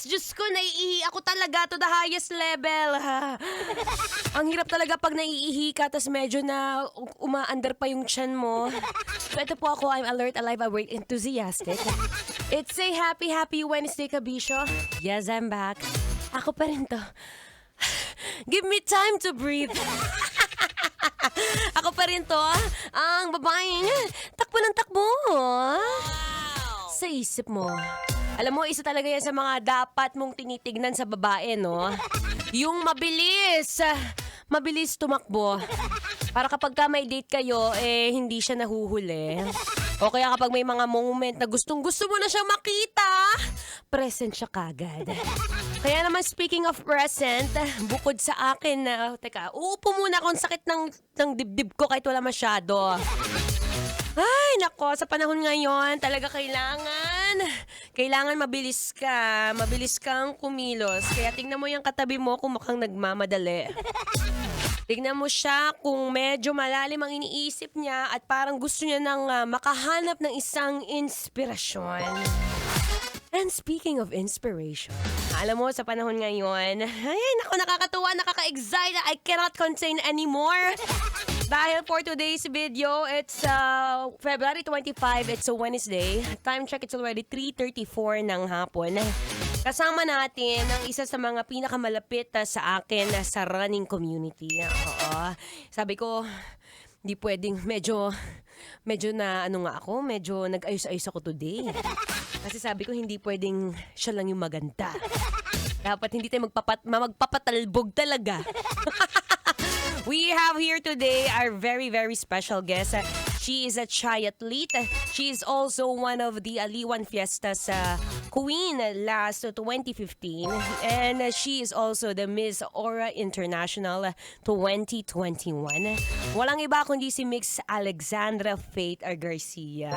Diyos ko, naiihi ako talaga to the highest level. Ang hirap talaga pag naiihi ka, tas medyo na umaandar pa yung tiyan mo. So ito po ako, I'm alert, alive, awake, enthusiastic. It's a happy Wednesday, Kabisyo. Yes, I'm back. Ako pa rin to. Give me time to breathe. Ako pa rin to, ang babaeng takbo ng takbo. Sa isip mo. Alam mo, isa talaga yan sa mga dapat mong tinitignan sa babae, no? Yung mabilis. Mabilis tumakbo. Para kapag ka may date kayo, hindi siya nahuhuli. O kaya kapag may mga moment na gustong-gusto mo na siyang makita, present siya kagad. Kaya naman, speaking of present, bukod sa akin na, teka, uupo muna akong sakit ng dibdib ko kahit wala masyado. Ay, nako, sa panahon ngayon, talaga kailangan mabilis ka. Mabilis kang kumilos. Kaya tingnan mo yung katabi mo kung mukhang nagmamadali. Tingnan mo siya kung medyo malalim ang iniisip niya at parang gusto niya nang makahanap ng isang inspirasyon. And speaking of inspiration, alam mo, sa panahon ngayon, ay, nako, nakakatuwa, nakaka-excite. I cannot contain anymore. Dahil for today's video, it's February 25, it's a Wednesday. Time check, it's already 3:34 ng hapon. Kasama natin ang isa sa mga pinakamalapit sa akin sa running community. Oo. Sabi ko, di pwedeng, medyo na medyo nag-ayos-ayos ako today. Kasi sabi ko, hindi pwedeng siya lang yung maganda. Dapat hindi tayo magpapatalbog talaga. We have here today our very special guest. She is a triathlete. She is also one of the Aliwan Fiesta's queen last 2015. And she is also the Miss Aura International 2021. Walang iba kundi si Miss Alexandra Faith Garcia.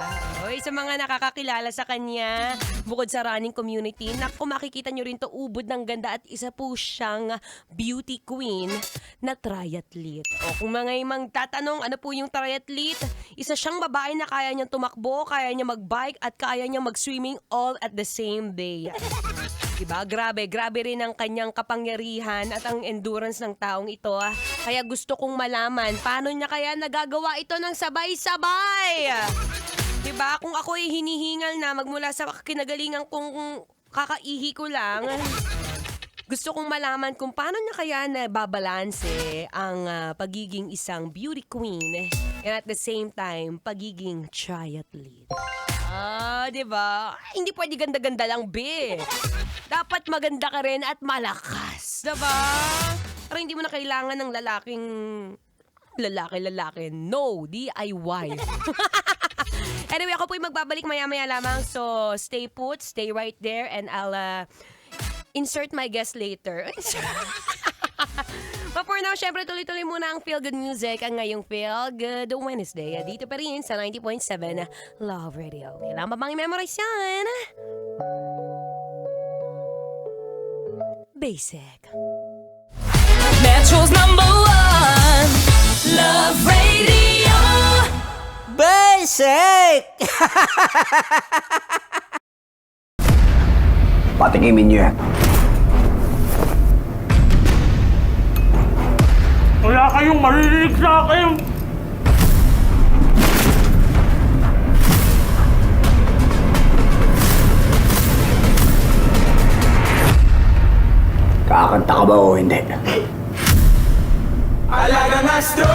Oy, sa mga nakakakilala sa kanya, bukod sa running community, naku, makikita nyo rin to, ubod ng ganda at isa po siyang beauty queen na triathlete. O kung mga imang tatanong, ano po yung triathlete? Isa siyang babae na kaya niyang tumakbo, kaya niya mag-bike, at kaya niya mag-swimming all at the same day. Diba? Grabe rin ang kanyang kapangyarihan at ang endurance ng taong ito. Kaya gusto kong malaman, paano niya kaya nagagawa ito ng sabay-sabay? Diba? Kung ako ay hinihingal na magmula sa kinagalingan kung kakaihi ko lang, gusto kong malaman kung paano niya kaya nababalanse ang pagiging isang beauty queen and at the same time, pagiging triathlete. Diba? Hindi pwede ganda-ganda lang, be. Dapat maganda ka rin at malakas. Diba? Pero hindi mo na kailangan ng lalaki. No, DIY. Anyway, ako po'y magbabalik maya-maya lamang. So, stay put, stay right there, and I'll insert my guest later. But for now, syempre tuloy-tuloy muna ang Feel Good Music, ang ngayong Feel Good Wednesday. Dito pa rin sa 90.7 Love Radio. Kailangan pa bang i-memorize yan? Basic. Metro's #1 Love Radio. Basic! Patikimin niyo yan. Wala kayong maririnig sa akin! Kakanta ka ba o hindi? Alagang astro